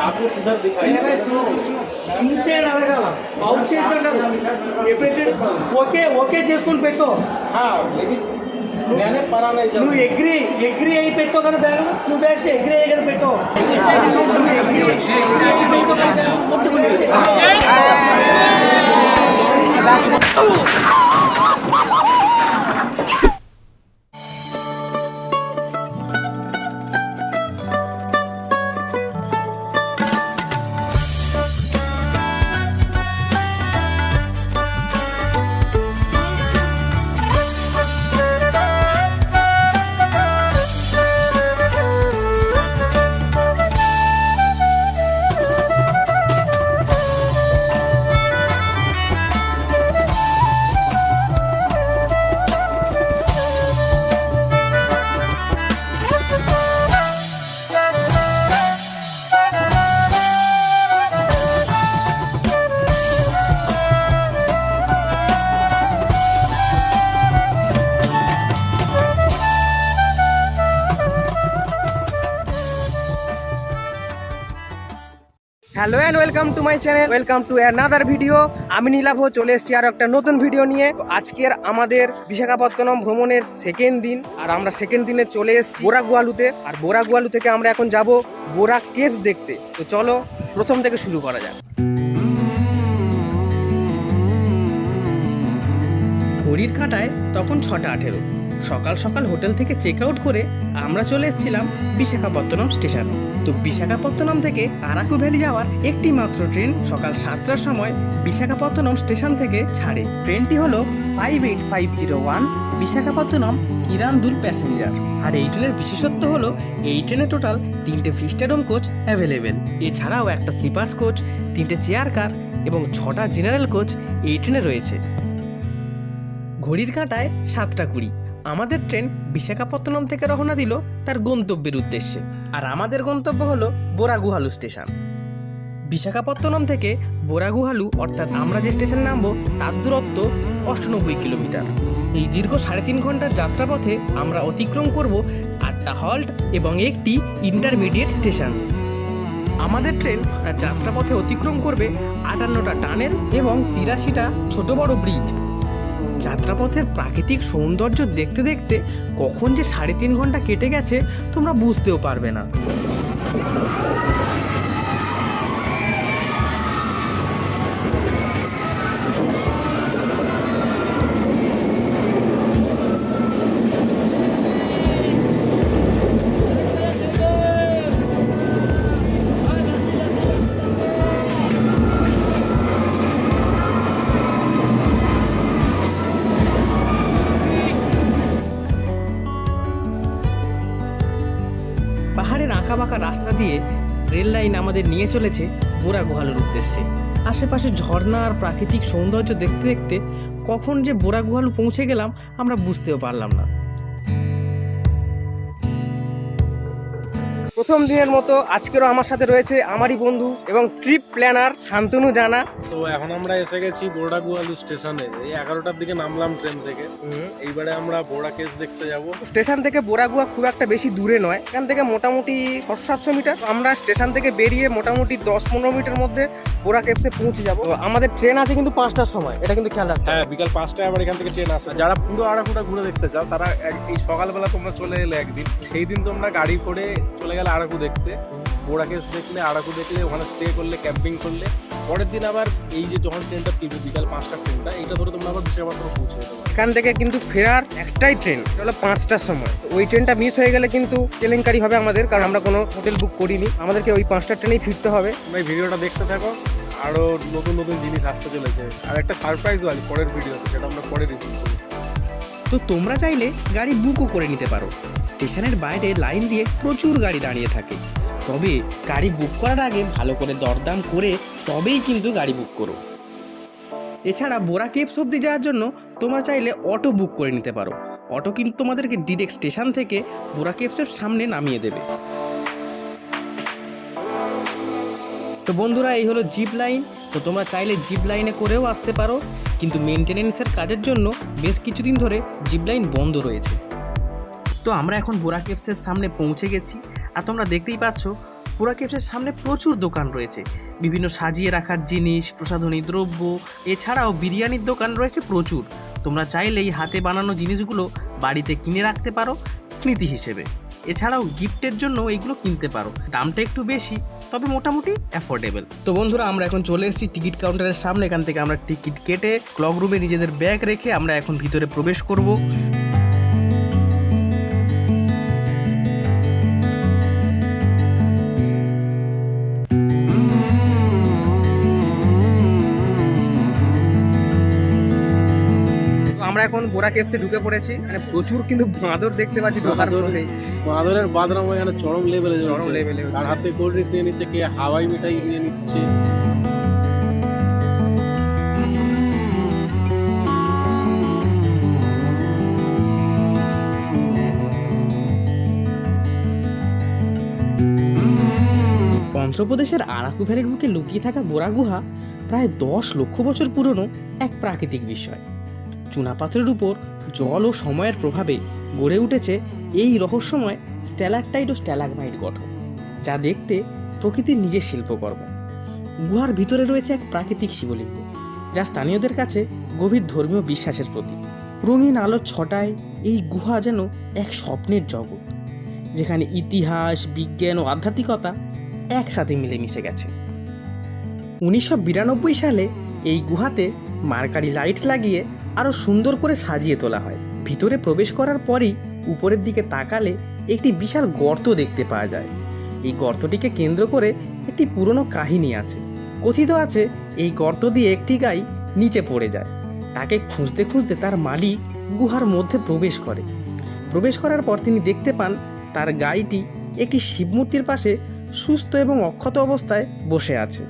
आपको सुधर दिखाई ఇన్సైడ్ అడగాల అవుట్ చేస్తాడు ఓకే ఓకే చేసుకొని పెట్టు हाँ लेकिन मैंने पढ़ा नहीं चला నువ్వు ఎగ్రీ అయి పెట్టు కదా బ్యాగ్ నువ్వు బ్యాగ్స్ ఎగ్రీ అయ్యి కదా పెట్టు hello and welcome to my channel, welcome to another video. আমি নীলাভ চলে এসেছি আর একটা নতুন ভিডিও নিয়ে। আজকের আমাদের বিশাখাপত্তনম ভ্রমণের সেকেন্ড দিন, আর আমরা সেকেন্ড দিনে চলে এসেছি বোরাগুয়ালুতে। আর বোরাগুয়ালু থেকে আমরা এখন যাব বোরা কেভস দেখতে। তো চলো প্রথম থেকে শুরু করা যাক। ঘড়ির কাঁটায় তখন 6:18। সকাল সকাল হোটেল থেকে চেক আউট করে আমরা চলে এসেছিলাম বিশাখাপত্তনম স্টেশনে। তো বিশাখাপত্তনম থেকে আরাকু ভ্যালি যাওয়ার একটি মাত্র ট্রেন সকাল 7টার সময় বিশাখাপত্তনম স্টেশন থেকে ছাড়ে। ট্রেনটি হলো 58501 বিশাখাপত্তনম কিরান্দুল প্যাসেঞ্জার। আর এই ট্রেনের বিশেষত্ব হলো এই ট্রেনে টোটাল 3টে ভিস্টাডোম কোচ অ্যাভেলেবেল। এছাড়াও একটা স্লিপার্স কোচ, 3টে চেয়ার কার এবং 6টা জেনারেল কোচ এই ট্রেনে রয়েছে। ঘড়ির কাঁটায় 7:20। আমাদের ট্রেন বিশাখাপত্তনম থেকে রওনা দিল তার গন্তব্যের উদ্দেশ্যে। আর আমাদের গন্তব্য হলো বোরাগুহালু স্টেশন। বিশাখাপত্তনম থেকে বোরাগুহালু অর্থাৎ আমরা যে স্টেশনে নামবো তার দূরত্ব 98 কিলোমিটার। এই দীর্ঘ 3.5 ঘন্টার যাত্রাপথে আমরা অতিক্রম করব 8টা হল্ট এবং একটি ইন্টারমিডিয়েট স্টেশন। আমাদের ট্রেন তার যাত্রাপথে অতিক্রম করবে 58টা টানেল এবং 83টা ছোট বড় ব্রিজ। যাত্রাপথের প্রাকৃতিক সৌন্দর্য দেখতে দেখতে কখন যে 3.5 ঘন্টা কেটে গেছে তোমরা বুঝতেও পারবে না। পাহাড়ের আঁকাবাঁকা রাস্তা দিয়ে রেল লাইন আমাদের নিয়ে চলেছে বোরাগুহালুর উদ্দেশ্যে। আশেপাশে ঝর্ণা আর প্রাকৃতিক সৌন্দর্য দেখতে দেখতে কখন যে বোরাগুহালু পৌঁছে গেলাম আমরা বুঝতেও পারলাম না। প্রথম দিনের মতো আজকেরও আমার সাথে রয়েছে আমারই বন্ধু এবং ট্রিপ প্ল্যানার শান্তনু জানা। তো এখন আমরা এসে গেছি বোরাগুয়ালু স্টেশনে। এই 11টার দিকে নামলাম ট্রেন থেকে। এইবারে আমরা বোরা কেভস দেখতে যাব। স্টেশন থেকে বোরাগুয়া খুব একটা বেশি দূরে নয়, এখান থেকে মোটামুটি 600-700 মিটার। আমরা স্টেশন থেকে বেরিয়ে মোটামুটি 10-15 মিনিটের মধ্যে বোরা কেভসে পৌঁছে যাব। আমাদের ট্রেন আছে কিন্তু 5টার সময়, এটা কিন্তু খেয়াল রাখতে। হ্যাঁ, বিকাল 5টায় আবার এখান থেকে ট্রেন আসে। যারা পুরো আরাকুটা ঘুরে দেখতে চাও তারা এই সকালবেলা তোমরা চলে এলে একদিন, সেই দিন তোমরা গাড়ি করে চলে গেলে আরাকু দেখতে। বোরা কেভস দেখলে, আরাকু দেখলে, ওখানে স্টে করলে, ক্যাম্পিং করলে, পরের দিন আবার এই যে যখন ট্রেনটা ফিরবে বিকাল 5টার ট্রেনটা, এইটা ধরে তোমরা আবার বিশাখাপত্তনম পৌঁছে যেতে পারো। এখান থেকে কিন্তু ফেরার একটাই ট্রেন, এটা হলো 5টার সময়। ওই ট্রেনটা মিস হয়ে গেলে কিন্তু কেলেঙ্কারি হবে আমাদের, কারণ আমরা কোনো হোটেল বুক করিনি। আমাদেরকে ওই 5টার ট্রেনেই ফিরতে হবে। তোমরা এই ভিডিওটা দেখতে থাকো, আরো নতুন নতুন জিনিস আসতে চলেছে। আর একটা সারপ্রাইজও আছে পরের ভিডিওতে, সেটা আমরা পরে রিভিউ করব। তো তোমরা চাইলে গাড়ি বুকও করে নিতে পারো। স্টেশনের বাইরে লাইন দিয়ে প্রচুর গাড়ি দাঁড়িয়ে থাকে, তবে গাড়ি বুক করার আগে ভালো করে দরদাম করে তবেই কিন্তু গাড়ি বুক করো। এছাড়া বোরা কেভস অবধি যাওয়ার জন্য তোমরা চাইলে অটো বুক করে নিতে পারো। অটো কিন্তু তোমাদেরকে ডিরেক্ট স্টেশন থেকে বোরা কেভসের সামনে নামিয়ে দেবে। তো বন্ধুরা, এই হলো জিপ লাইন। তো তোমরা চাইলে জিপ লাইনে করেও আসতে পারো, কিন্তু মেনটেনেন্সের কাজের জন্য বেশ কিছুদিন ধরে জিপ লাইন বন্ধ রয়েছে। তো আমরা এখন বোরা কেভসের সামনে পৌঁছে গেছি, আর তোমরা দেখতেই পাচ্ছ বুড়া কেভসের সামনে প্রচুর দোকান রয়েছে, বিভিন্ন সাজিয়ে রাখার জিনিস, প্রসাধনী দ্রব্য, এছাড়াও বিরিয়ানির দোকান রয়েছে প্রচুর। তোমরা চাইলেই হাতে বানানো জিনিসগুলো বাড়িতে কিনে রাখতে পারো স্মৃতি হিসেবে। এছাড়াও গিফটের জন্য এইগুলো কিনতে পারো, দামটা একটু বেশি তবে মোটামুটি অ্যাফোর্ডেবল। তো বন্ধুরা, আমরা এখন চলে এসেছি টিকিট কাউন্টারের সামনে। এখান থেকে আমরা টিকিট কেটে ক্লক রুমে নিজেদের ব্যাগ রেখে আমরা এখন ভিতরে প্রবেশ করব। আমরা এখন বোরা কেভসে ঢুকে পড়েছি। মানে প্রচুর কিন্তু বাঁদর দেখতে পাচ্ছি ঢোকার পরেই। বাঁদরের বাদরাম এখানে চরম লেভেলে, চরম লেভেলে তার হাতে কোল্ড ড্রিঙ্কস নিয়ে নিচ্ছে, কে হাওয়াই মিঠাই নিয়ে নিচ্ছে। অন্ধ্রপ্রদেশের আরাকু ভ্যালির বুকে লুকিয়ে থাকা বোরা গুহা প্রায় 10 লক্ষ বছর পুরনো এক প্রাকৃতিক বিষয়। চুনাপাথরের উপর জল ও সময়ের প্রভাবে গড়ে উঠেছে এই রহস্যময় স্ট্যালাকটাইট ও স্ট্যালাগমাইট গঠন, যা দেখতে প্রকৃতির নিজের শিল্পকর্ম। গুহার ভিতরে রয়েছে এক প্রাকৃতিক শিবলিঙ্গ, যা স্থানীয়দের কাছে গভীর ধর্মীয় বিশ্বাসের প্রতীক। রঙিন আলোর ছটায় এই গুহা যেন এক স্বপ্নের জগৎ, যেখানে ইতিহাস, বিজ্ঞান ও আধ্যাত্মিকতা একসাথে মিলেমিশে গেছে। 1992 সালে এই গুহাতে মার্কারি লাইটস লাগিয়ে আরও সুন্দর করে সাজিয়ে তোলা হয়। ভিতরে প্রবেশ করার পরেই উপরের দিকে তাকালে একটি বিশাল গর্ত দেখতে পাওয়া যায়। এই গর্তটিকে কেন্দ্র করে একটি পুরনো কাহিনী আছে। কথিত আছে এই গর্ত দিয়ে একটি গাই নিচে পড়ে যায়, তাকে খুঁজতে খুঁজতে তার মালিক গুহার মধ্যে প্রবেশ করার পর তিনি দেখতে পান তার গাইটি একটি শিবমূর্তির পাশে সুস্থ এবং অক্ষত অবস্থায় বসে আছে।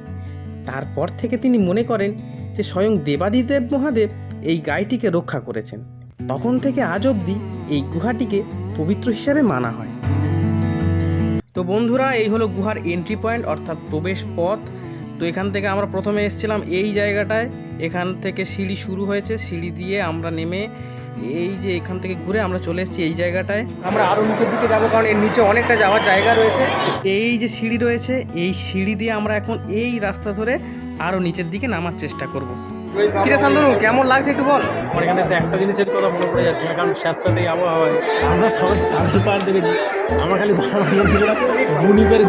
তারপর থেকে তিনি মনে করেন যে স্বয়ং দেবাদিদেব মহাদেব এই গাইটিকে রক্ষা করেছেন। তখন থেকে আজ অবধি এই গুহাটিকে পবিত্র হিসাবে মানা হয়। তো বন্ধুরা, এই হলো গুহার এন্ট্রি পয়েন্ট অর্থাৎ প্রবেশ পথ। তো এখান থেকে আমরা প্রথমে এসেছিলাম এই জায়গাটায়, এখান থেকে সিঁড়ি শুরু হয়েছে, সিঁড়ি দিয়ে আমরা নেমে এই যে এখান থেকে ঘুরে আমরা চলে এসেছি এই জায়গাটায়। আমরা আরও নিচের দিকে যাব, কারণ এর নিচে অনেকটা যাওয়ার জায়গা রয়েছে। এই যে সিঁড়ি রয়েছে, এই সিঁড়ি দিয়ে আমরা এখন এই রাস্তা ধরে আরও নিচের দিকে নামার চেষ্টা করব। কিরে শান্তনু, কেমন লাগছে একটু বল? আমার এখানে এসে একটা জিনিসের কথা মনে পড়ে যাচ্ছে, কারণ স্যাঁতস্যাঁতে এই আবহাওয়ায় আমরা সবাই চাঁদের পাড় দেখেছি। আমার খালি গুনিপের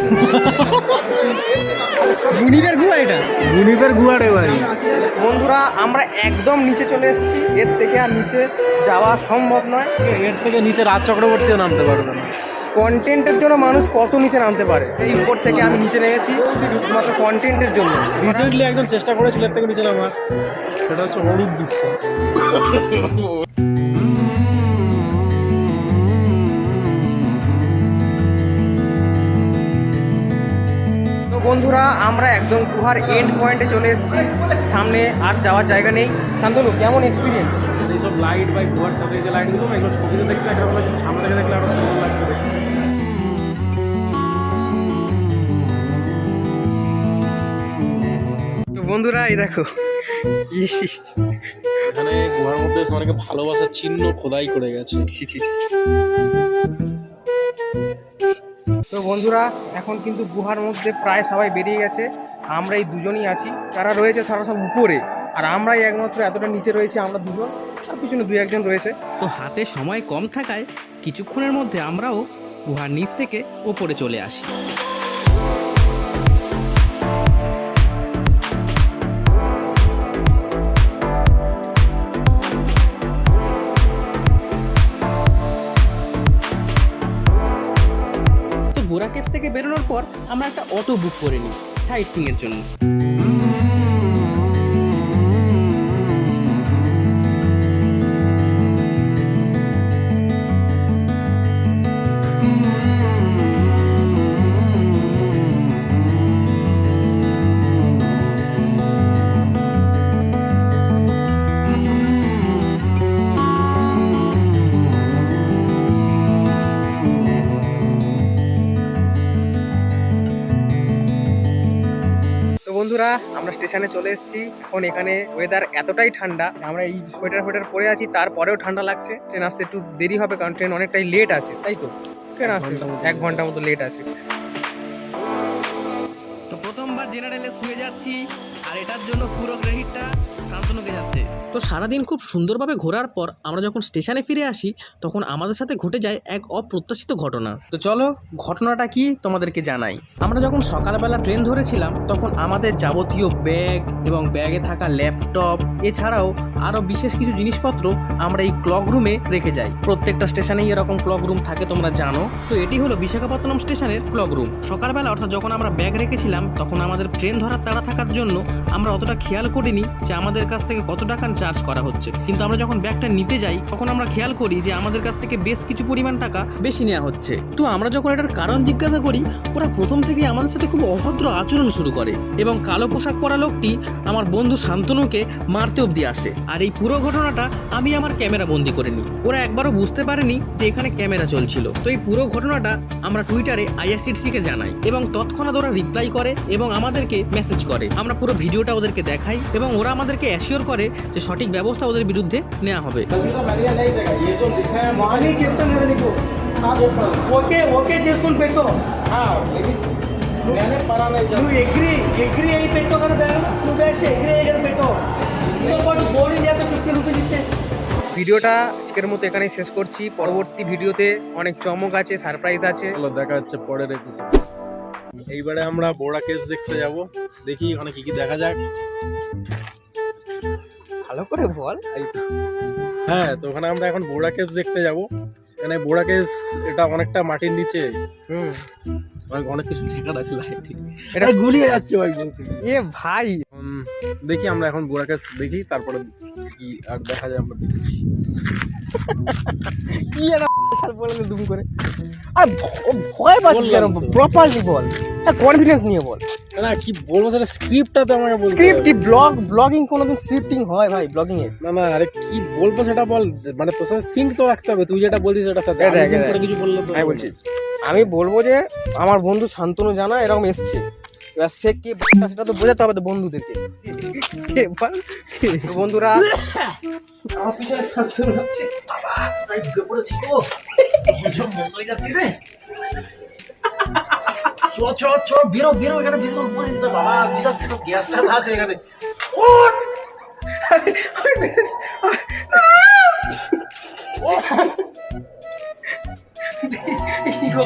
গুহা, এটা গুনিপের গুহা রে ভাই। বন্ধুরা, আমরা একদম নিচে চলে এসেছি। এর থেকে আর নিচে যাওয়া সম্ভব নয়। এর থেকে নিচে রাজ চক্রবর্তীও নামতে পারবে না। কন্টেন্টের জন্য মানুষ কত নিচে নামতে পারে। এই উপর থেকে আমি নিচে নেমেছি শুধুমাত্র কন্টেন্টের জন্য। রিসেন্টলি একজন চেষ্টা করেছিল এর থেকে নিচে নামার, সেটা হচ্ছে অরূপ বিশ্বাস। তো বন্ধুরা, আমরা একদম গুহার এন্ড পয়েন্টে চলে এসেছি। সামনে আর যাওয়ার জায়গা নেই। শান্তনু, কেমন এক্সপিরিয়েন্স? এইসব লাইট বা গুহার সাথে এই যে লাইটগুলো, এগুলো ছবিতে দেখলে একরকম লাগছে, সামনে থেকে দেখলে আরো সুন্দর লাগছে দেখতে। তো বন্ধুরা, এই দেখো, এখানে গুহার মধ্যে অনেকে ভালোবাসার চিহ্ন খোদাই করে গেছে। তো বন্ধুরা, এখন কিন্তু গুহার মধ্যে প্রায় সবাই বেরিয়ে গেছে। আমরা এই দুজনই আছি, তারা রয়েছে তারা সব উপরে, আর আমরাই একমাত্র এতটা নিচে রয়েছে, আমরা দুজন, আর পিছনে 2-1 জন রয়েছে। তো হাতে সময় কম থাকায় কিছুক্ষণের মধ্যে আমরাও গুহার নিচ থেকে ওপরে চলে আসি। বোরা কেভস থেকে বেরোনোর পর আমরা একটা অটো বুক করে নিই সাইট সিং এর জন্য। বন্ধুরা, আমরা স্টেশনে চলে এসেছি। এখন এখানে ওয়েদার এতটাই ঠান্ডা, আমরা এই সোয়েটার পরে আছি, তারপরেও ঠান্ডা লাগছে। ট্রেন আসতে একটু দেরি হবে, কারণ ট্রেন অনেকটাই লেট আছে, তাই তো? ট্রেন আসতে 1 ঘন্টা মতো লেট আছে। জেনারেলে শুয়ে যাচ্ছি, আর এটার জন্য পুরো ক্রেডিটটা শান্তনুকে যাচ্ছে। তো সারাদিন খুব সুন্দরভাবে ঘোরার পর আমরা যখন স্টেশনে ফিরে আসি, তখন আমাদের সাথে ঘটে যায় এক অপ্রত্যাশিত ঘটনা। তো চলো ঘটনাটা কি তোমাদেরকে জানাই। আমরা যখন সকালবেলা ট্রেন ধরেছিলাম, তখন আমাদের যাবতীয় ব্যাগ এবং ব্যাগে থাকা ল্যাপটপ এছাড়াও আরও বিশেষ কিছু জিনিসপত্র আমরা এই ক্লক রুমে রেখে যাই। প্রত্যেকটা স্টেশনেই এরকম ক্লক রুম থাকে, তোমরা জানো। তো এটি হলো বিশাখাপত্তনম স্টেশনের ক্লক রুম। সকালবেলা অর্থাৎ যখন আমরা ব্যাগ রেখেছিলাম, তখন আমাদের ট্রেন ধরার তাড়া থাকার জন্য আমরা অতটা খেয়াল করিনি যে আমাদের কাছ থেকে কত টাকা চার্জ করা হচ্ছে। কিন্তু আমরা যখন ব্যাগটা নিতে যাই, তখন আমরা খেয়াল করি যে আমাদের কাছ থেকে বেশ কিছু পরিমাণ টাকা বেশি নেওয়া হচ্ছে। তো আমরা যখন এটার কারণ জিজ্ঞাসা করি, ওরা প্রথম থেকেই আমাদের সাথে খুব অভদ্র আচরণ শুরু করে এবং কালো পোশাক পরা লোকটি আমার বন্ধু শান্তনুকে মারতে অবধি আসে। আর এই পুরো ঘটনাটা আমি আমার ক্যামেরা বন্দি করে নিই। ওরা একবারও বুঝতে পারেনি যে এখানে ক্যামেরা চলছিল। তো এই পুরো ঘটনাটা আমরা টুইটারে আইআরসিটিসিকে জানাই এবং তৎক্ষণাৎ ওরা রিপ্লাই করে এবং আমাদেরকে মেসেজ করে। আমরা পুরো ভিডিওটা ওদেরকে দেখাই এবং ওরা আমাদেরকে অ্যাসিওর করে যে সঠিক ব্যবস্থা ওদের বিরুদ্ধে নেওয়া হবে। ఓకే ఓకే చేసుకుని పెట్టు నువ్వు ఎగ్రీ అయి పెట్టు కదా బ్యాగ్ 2 బ్యాగ్స్ ఎగ్రీ అయ్యి కదా పెట్టు ఇంకో పాటు బోర్డింగ్ చేస్తే 50 రూపీస్ ఇచ్చే। ভিডিওটা আজকের মতো এখানেই শেষ করছি। পরবর্তী ভিডিওতে অনেক চমক আছে, সারপ্রাইজ আছে। চলো দেখা হচ্ছে পরের এপিসোড। এইবারে আমরা বোড়া কেস দেখতে যাব, দেখি ওখানে কি কি দেখা যাক। ভালো করে বল। হ্যাঁ, তো ওখানে আমরা এখন বোড়া কেস দেখতে যাব। এখানে বোড়া কেস এটা অনেকটা মাটির নিচে, অনেক কিছু দেখার আছে। এটা গুলিয়ে যাচ্ছে ভাই বলতে। এ ভাই দেখি আমরা এখন বোড়া কেস দেখি, তারপরে কি আর দেখা যায় আমরা দেখছি। কি একটা বলে দুম করে আর ভয় পাচ্ছিস কেন? প্রপারলি বল, কনফিডেন্স নিয়ে বল। না কি বলবো সেটা স্ক্রিপ্টটা তো আমাকে বলতে হবে। স্ক্রিপ্ট কি ব্লগিং কোনোদিন স্ক্রিপ্টিং হয় ভাই? ব্লগিং এ না না, আরে কি বলবো সেটা বল, মানে তোর সাথে সিঙ্ক তো রাখতে হবে। তুই যেটা বলছিস সেটা সাথে কিছু বললে তো আমি বলছি, আমি বলবো যে আমার বন্ধু শান্তনু জানা এরকম এসছে, এবার সে কে সেটা তো বোঝাতে হবে তো বন্ধুদেরকে। বন্ধুরা আমার পিছনে শান্তনু যাচ্ছে, বাবা তাই ঢুকে পড়েছি তো সব বন্ধ হয়ে যাচ্ছে রে। চ বেরো বেরো, এখানে বেশি লোক বসিস না বাবা, বিশাল গ্যাস ট্যাস আছে এখানে।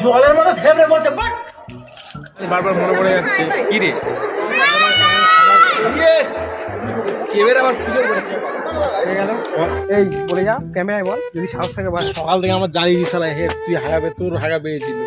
জলের মধ্যে ফেবড়ে বলছে বাট বারবার মনে পড়ে যাচ্ছে। কি রে ক্যামেরা আমার পুজো করেছে এই বলে যা ক্যামেরায় বল, যদি সাহস থাকে বল। সকাল থেকে আমার জানি দিশালা হে তুই হাগাবে, তোর হাগা পেয়েছিল।